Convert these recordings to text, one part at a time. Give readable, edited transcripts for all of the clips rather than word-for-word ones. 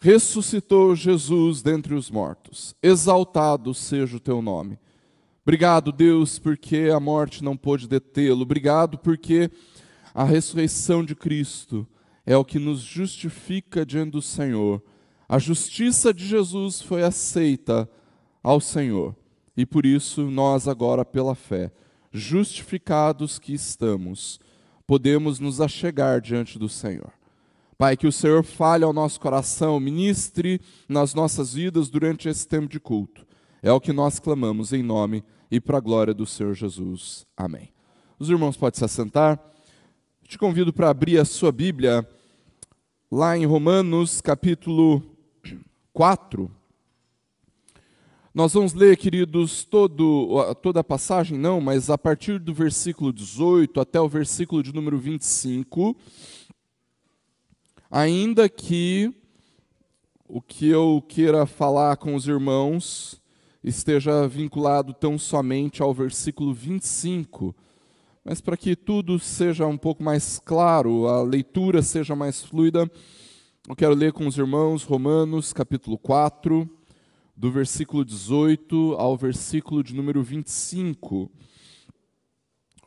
Ressuscitou Jesus dentre os mortos. Exaltado seja o teu nome. Obrigado, Deus, porque a morte não pôde detê-lo. Obrigado porque a ressurreição de Cristo é o que nos justifica diante do Senhor. A justiça de Jesus foi aceita ao Senhor. E por isso nós agora, pela fé, justificados que estamos, podemos nos achegar diante do Senhor. Pai, que o Senhor fale ao nosso coração, ministre nas nossas vidas durante esse tempo de culto. É o que nós clamamos em nome e para a glória do Senhor Jesus. Amém. Os irmãos podem se assentar. Te convido para abrir a sua Bíblia lá em Romanos capítulo 4. Nós vamos ler, queridos, toda a passagem, não, mas a partir do versículo 18 até o versículo de número 25, ainda que o que eu queira falar com os irmãos esteja vinculado tão somente ao versículo 25, mas para que tudo seja um pouco mais claro, a leitura seja mais fluida, eu quero ler com os irmãos Romanos capítulo 4, do versículo 18 ao versículo de número 25.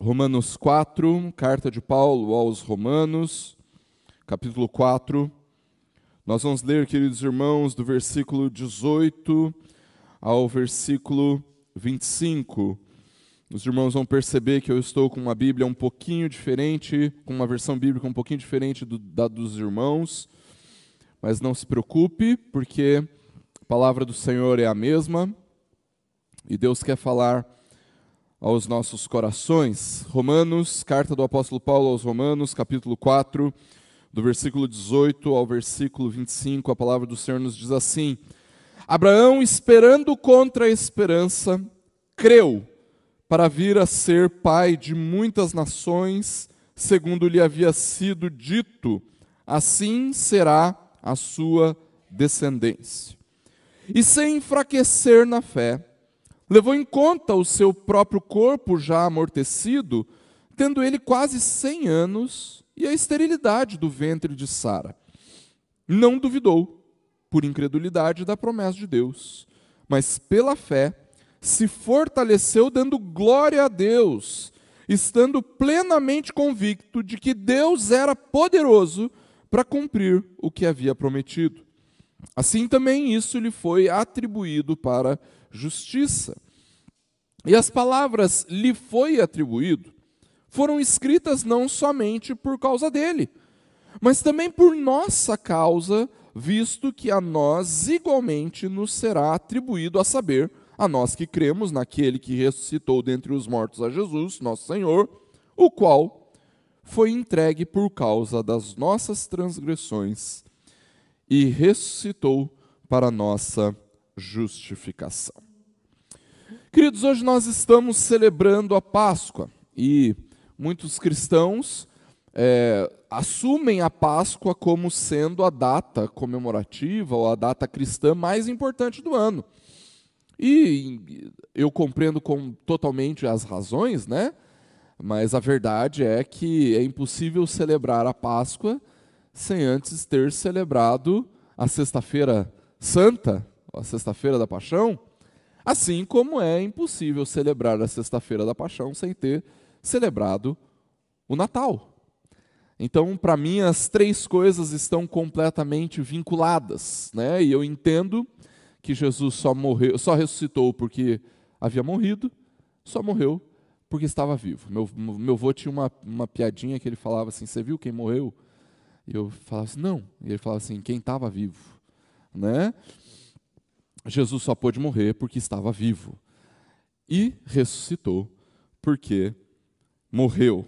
Romanos 4, carta de Paulo aos Romanos, capítulo 4. Nós vamos ler, queridos irmãos, do versículo 18 ao versículo 25. Os irmãos vão perceber que eu estou com uma Bíblia um pouquinho diferente, com uma versão bíblica um pouquinho diferente da dos irmãos, mas não se preocupe, porque a palavra do Senhor é a mesma e Deus quer falar aos nossos corações. Romanos, carta do apóstolo Paulo aos Romanos, capítulo 4, do versículo 18 ao versículo 25, a palavra do Senhor nos diz assim: Abraão, esperando contra a esperança, creu para vir a ser pai de muitas nações, segundo lhe havia sido dito, assim será a sua descendência. E sem enfraquecer na fé, levou em conta o seu próprio corpo já amortecido, tendo ele quase 100 anos, e a esterilidade do ventre de Sara. Não duvidou, por incredulidade, da promessa de Deus, mas pela fé se fortaleceu, dando glória a Deus, estando plenamente convicto de que Deus era poderoso para cumprir o que havia prometido. Assim também isso lhe foi atribuído para justiça. E as palavras lhe foi atribuído foram escritas não somente por causa dele, mas também por nossa causa, visto que a nós igualmente nos será atribuído, a saber, a nós que cremos naquele que ressuscitou dentre os mortos a Jesus, nosso Senhor, o qual foi entregue por causa das nossas transgressões e ressuscitou para a nossa justificação. Queridos, hoje nós estamos celebrando a Páscoa e muitos cristãos assumem a Páscoa como sendo a data comemorativa ou a data cristã mais importante do ano. E eu compreendo totalmente as razões, né? Mas a verdade é que é impossível celebrar a Páscoa sem antes ter celebrado a Sexta-feira Santa, a Sexta-feira da Paixão, assim como é impossível celebrar a Sexta-feira da Paixão sem ter celebrado o Natal. Então, para mim, as três coisas estão completamente vinculadas, né? E eu entendo que Jesus só ressuscitou porque havia morrido, só morreu porque estava vivo. Meu avô tinha uma piadinha que ele falava assim: você viu quem morreu? E eu falava assim: não. E ele falava assim: quem estava vivo, né? Jesus só pôde morrer porque estava vivo. E ressuscitou porque morreu.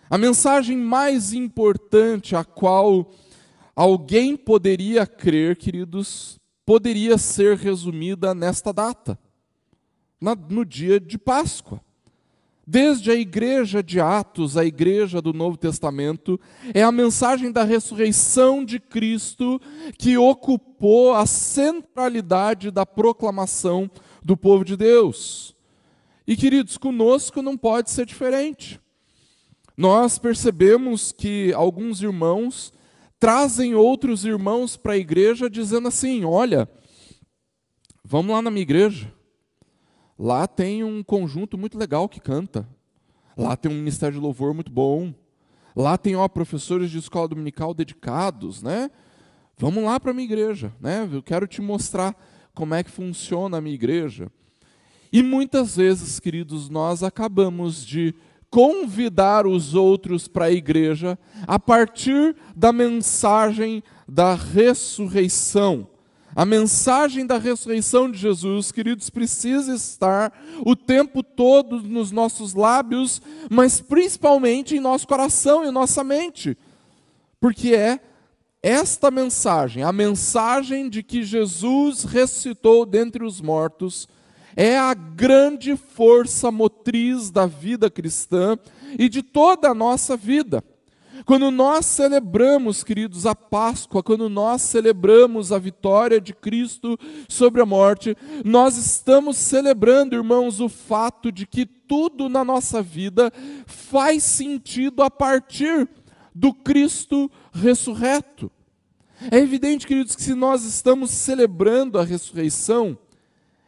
A mensagem mais importante a qual alguém poderia crer, queridos, poderia ser resumida nesta data, no dia de Páscoa. Desde a igreja de Atos, a igreja do Novo Testamento, é a mensagem da ressurreição de Cristo que ocupou a centralidade da proclamação do povo de Deus. E, queridos, conosco não pode ser diferente. Nós percebemos que alguns irmãos trazem outros irmãos para a igreja dizendo assim: olha, vamos lá na minha igreja. Lá tem um conjunto muito legal que canta. Lá tem um ministério de louvor muito bom. Lá tem professores de escola dominical dedicados, né? Vamos lá para a minha igreja, né? Eu quero te mostrar como é que funciona a minha igreja. E muitas vezes, queridos, nós acabamos de convidar os outros para a igreja a partir da mensagem da ressurreição. A mensagem da ressurreição de Jesus, queridos, precisa estar o tempo todo nos nossos lábios, mas principalmente em nosso coração e nossa mente. Porque é esta mensagem, a mensagem de que Jesus ressuscitou dentre os mortos, é a grande força motriz da vida cristã e de toda a nossa vida. Quando nós celebramos, queridos, a Páscoa, quando nós celebramos a vitória de Cristo sobre a morte, nós estamos celebrando, irmãos, o fato de que tudo na nossa vida faz sentido a partir do Cristo ressurreto. É evidente, queridos, que se nós estamos celebrando a ressurreição,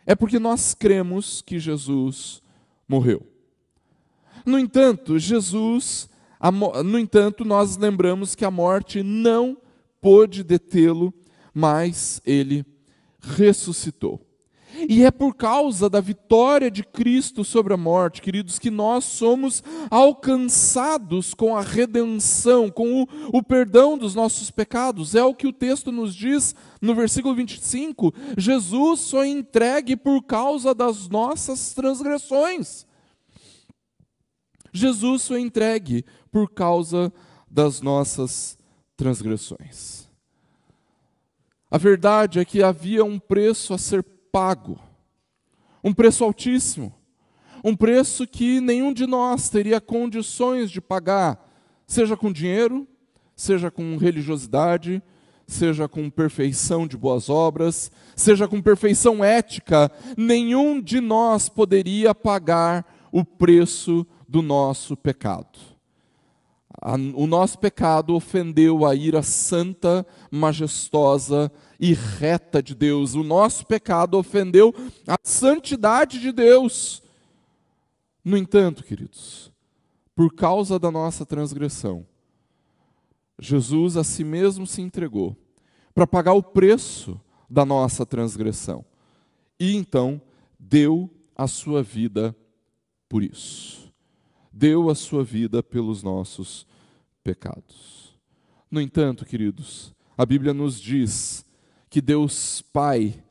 é porque nós cremos que Jesus morreu. No entanto, nós lembramos que a morte não pôde detê-lo, mas ele ressuscitou. E é por causa da vitória de Cristo sobre a morte, queridos, que nós somos alcançados com a redenção, com o perdão dos nossos pecados. É o que o texto nos diz no versículo 25. Jesus foi entregue por causa das nossas transgressões. Jesus foi entregue por causa das nossas transgressões. A verdade é que havia um preço a ser pago, um preço altíssimo, um preço que nenhum de nós teria condições de pagar, seja com dinheiro, seja com religiosidade, seja com perfeição de boas obras, seja com perfeição ética. Nenhum de nós poderia pagar o preço do nosso pecado. O nosso pecado ofendeu a ira santa, majestosa e reta de Deus. O nosso pecado ofendeu a santidade de Deus. No entanto, queridos, por causa da nossa transgressão, Jesus a si mesmo se entregou para pagar o preço da nossa transgressão. E então deu a sua vida por isso. Deu a sua vida pelos nossos pecados. No entanto, queridos, a Bíblia nos diz que Deus Pai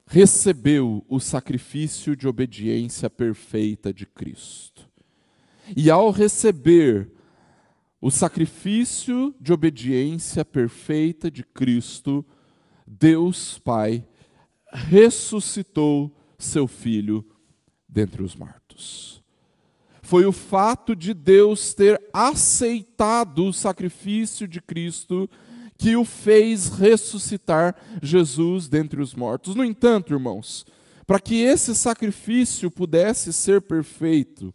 recebeu o sacrifício de obediência perfeita de Cristo. E ao receber o sacrifício de obediência perfeita de Cristo, Deus Pai ressuscitou seu Filho dentre os mortos. Foi o fato de Deus ter aceitado o sacrifício de Cristo que o fez ressuscitar Jesus dentre os mortos. No entanto, irmãos, para que esse sacrifício pudesse ser perfeito,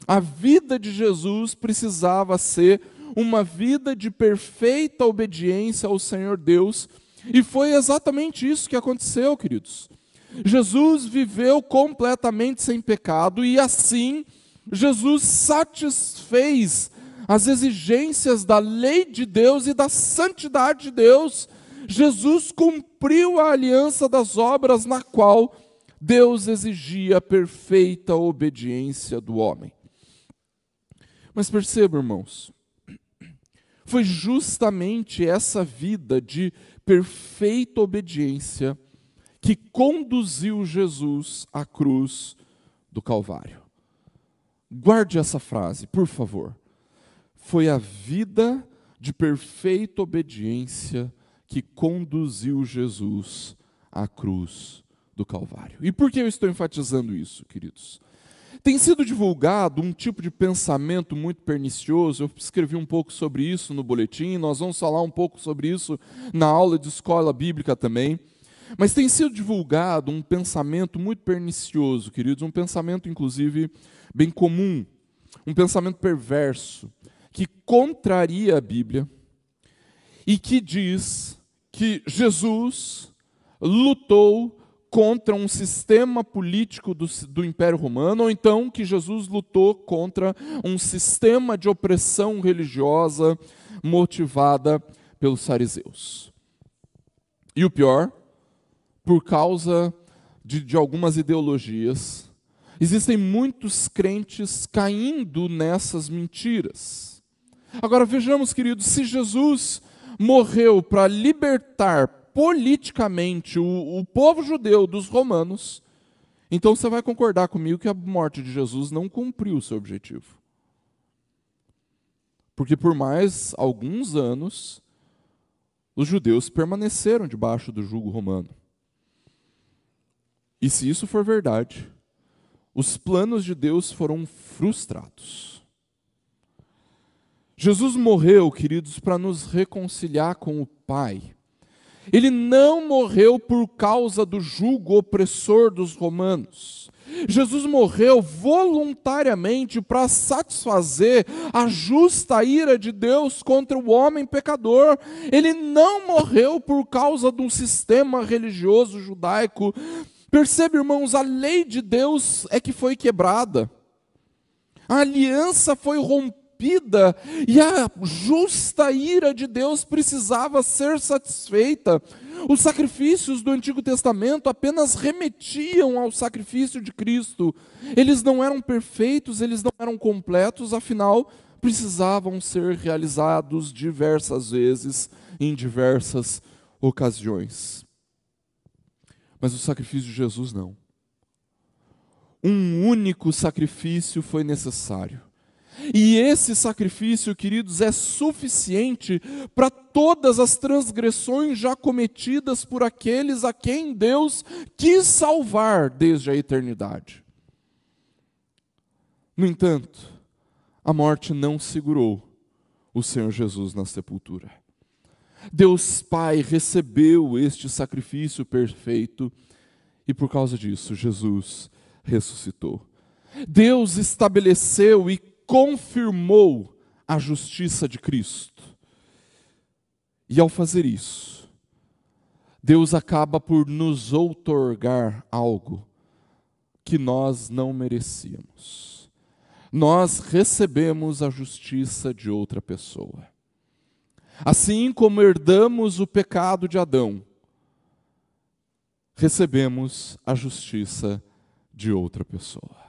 a vida de Jesus precisava ser uma vida de perfeita obediência ao Senhor Deus, e foi exatamente isso que aconteceu, queridos. Jesus viveu completamente sem pecado, e assim Jesus satisfez as exigências da lei de Deus e da santidade de Deus. Jesus cumpriu a aliança das obras na qual Deus exigia a perfeita obediência do homem. Mas perceba, irmãos, foi justamente essa vida de perfeita obediência que conduziu Jesus à cruz do Calvário. Guarde essa frase, por favor. Foi a vida de perfeita obediência que conduziu Jesus à cruz do Calvário. E por que eu estou enfatizando isso, queridos? Tem sido divulgado um tipo de pensamento muito pernicioso. Eu escrevi um pouco sobre isso no boletim, nós vamos falar um pouco sobre isso na aula de escola bíblica também. Mas tem sido divulgado um pensamento muito pernicioso, queridos, um pensamento, inclusive, bem comum, um pensamento perverso, que contraria a Bíblia e que diz que Jesus lutou contra um sistema político do Império Romano, ou então que Jesus lutou contra um sistema de opressão religiosa motivada pelos fariseus. E o pior, por causa de algumas ideologias, existem muitos crentes caindo nessas mentiras. Agora vejamos, queridos, se Jesus morreu para libertar politicamente o povo judeu dos romanos, então você vai concordar comigo que a morte de Jesus não cumpriu o seu objetivo. Porque por mais alguns anos, os judeus permaneceram debaixo do jugo romano. E se isso for verdade, os planos de Deus foram frustrados. Jesus morreu, queridos, para nos reconciliar com o Pai. Ele não morreu por causa do jugo opressor dos romanos. Jesus morreu voluntariamente para satisfazer a justa ira de Deus contra o homem pecador. Ele não morreu por causa de um sistema religioso judaico. Percebe, irmãos, a lei de Deus é que foi quebrada. A aliança foi rompida e a justa ira de Deus precisava ser satisfeita. Os sacrifícios do Antigo Testamento apenas remetiam ao sacrifício de Cristo. Eles não eram perfeitos, eles não eram completos, afinal, precisavam ser realizados diversas vezes, em diversas ocasiões. Mas o sacrifício de Jesus não. Um único sacrifício foi necessário. E esse sacrifício, queridos, é suficiente para todas as transgressões já cometidas por aqueles a quem Deus quis salvar desde a eternidade. No entanto, a morte não segurou o Senhor Jesus na sepultura. Deus Pai recebeu este sacrifício perfeito e por causa disso Jesus ressuscitou. Deus estabeleceu e confirmou a justiça de Cristo. E ao fazer isso, Deus acaba por nos outorgar algo que nós não merecíamos. Nós recebemos a justiça de outra pessoa. Assim como herdamos o pecado de Adão, recebemos a justiça de outra pessoa.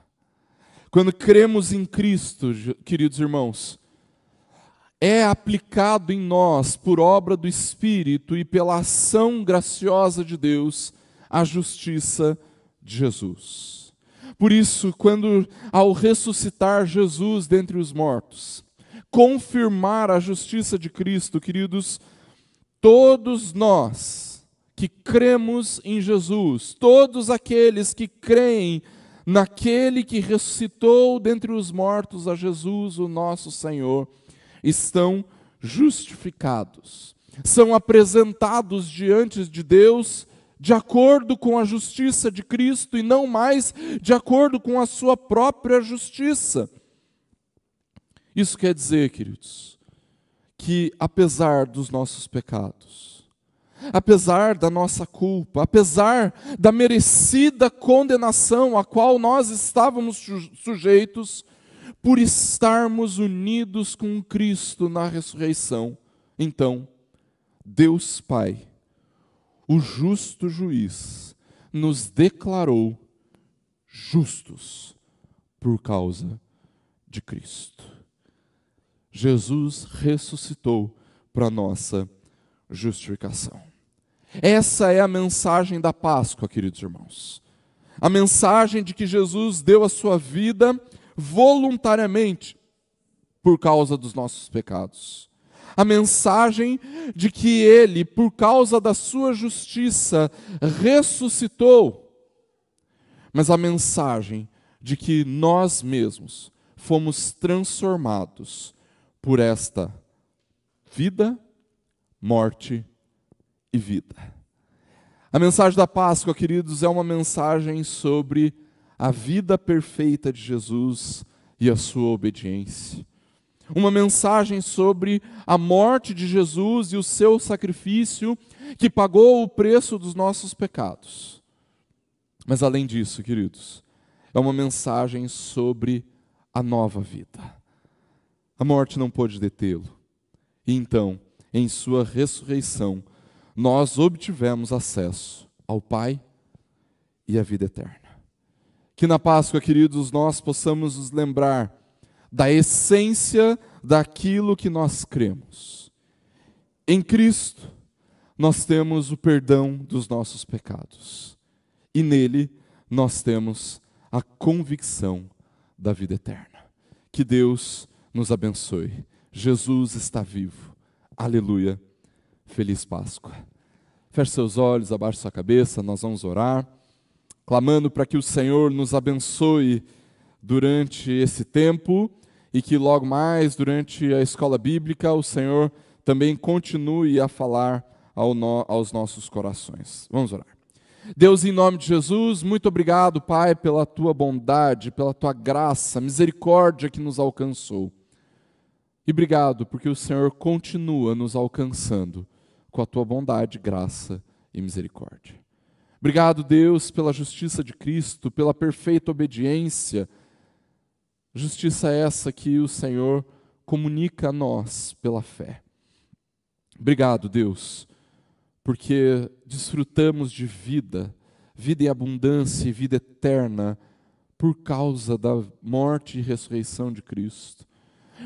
Quando cremos em Cristo, queridos irmãos, é aplicado em nós, por obra do Espírito e pela ação graciosa de Deus, a justiça de Jesus. Por isso, quando ao ressuscitar Jesus dentre os mortos, confirmar a justiça de Cristo, queridos, todos nós que cremos em Jesus, todos aqueles que creem naquele que ressuscitou dentre os mortos, a Jesus, o nosso Senhor, estão justificados, são apresentados diante de Deus de acordo com a justiça de Cristo e não mais de acordo com a sua própria justiça. Isso quer dizer, queridos, que apesar dos nossos pecados, apesar da nossa culpa, apesar da merecida condenação a qual nós estávamos sujeitos, por estarmos unidos com Cristo na ressurreição, então, Deus Pai, o justo juiz, nos declarou justos por causa de Cristo. Jesus ressuscitou para nossa justificação. Essa é a mensagem da Páscoa, queridos irmãos. A mensagem de que Jesus deu a sua vida voluntariamente por causa dos nossos pecados. A mensagem de que Ele, por causa da sua justiça, ressuscitou. Mas a mensagem de que nós mesmos fomos transformados por esta vida, morte e vida. A mensagem da Páscoa, queridos, é uma mensagem sobre a vida perfeita de Jesus e a sua obediência. uma mensagem sobre a morte de Jesus e o seu sacrifício que pagou o preço dos nossos pecados. Mas além disso, queridos, é uma mensagem sobre a nova vida. A morte não pôde detê-lo. E então, em sua ressurreição, nós obtivemos acesso ao Pai e à vida eterna. Que na Páscoa, queridos, nós possamos nos lembrar da essência daquilo que nós cremos. Em Cristo, nós temos o perdão dos nossos pecados. E nele, nós temos a convicção da vida eterna. Que Deus nos abençoe. Jesus está vivo. Aleluia. Feliz Páscoa. Feche seus olhos, abaixe sua cabeça, nós vamos orar, clamando para que o Senhor nos abençoe durante esse tempo e que logo mais, durante a escola bíblica, o Senhor também continue a falar aos nossos corações. Vamos orar. Deus, em nome de Jesus, muito obrigado, Pai, pela Tua bondade, pela Tua graça, misericórdia que nos alcançou. E obrigado porque o Senhor continua nos alcançando com a Tua bondade, graça e misericórdia. Obrigado, Deus, pela justiça de Cristo, pela perfeita obediência. Justiça essa que o Senhor comunica a nós pela fé. Obrigado, Deus, porque desfrutamos de vida em abundância e vida eterna por causa da morte e ressurreição de Cristo.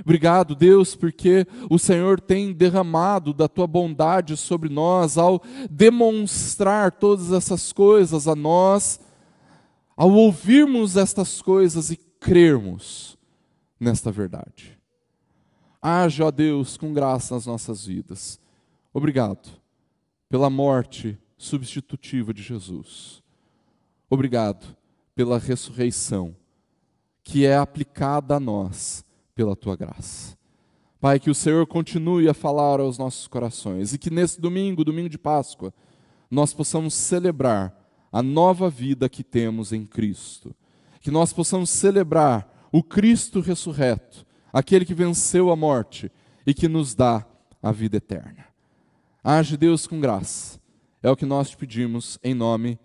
Obrigado, Deus, porque o Senhor tem derramado da Tua bondade sobre nós ao demonstrar todas essas coisas a nós, ao ouvirmos estas coisas e crermos nesta verdade. Age, ó Deus, com graça nas nossas vidas. Obrigado pela morte substitutiva de Jesus. Obrigado pela ressurreição que é aplicada a nós pela Tua graça. Pai, que o Senhor continue a falar aos nossos corações e que nesse domingo de Páscoa, nós possamos celebrar a nova vida que temos em Cristo. Que nós possamos celebrar o Cristo ressurreto, aquele que venceu a morte e que nos dá a vida eterna. Age, Deus, com graça. É o que nós te pedimos em nome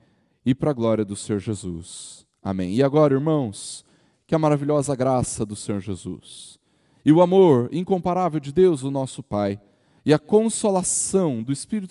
e para a glória do Senhor Jesus. Amém. E agora, irmãos, que a maravilhosa graça do Senhor Jesus e o amor incomparável de Deus, o nosso Pai, e a consolação do Espírito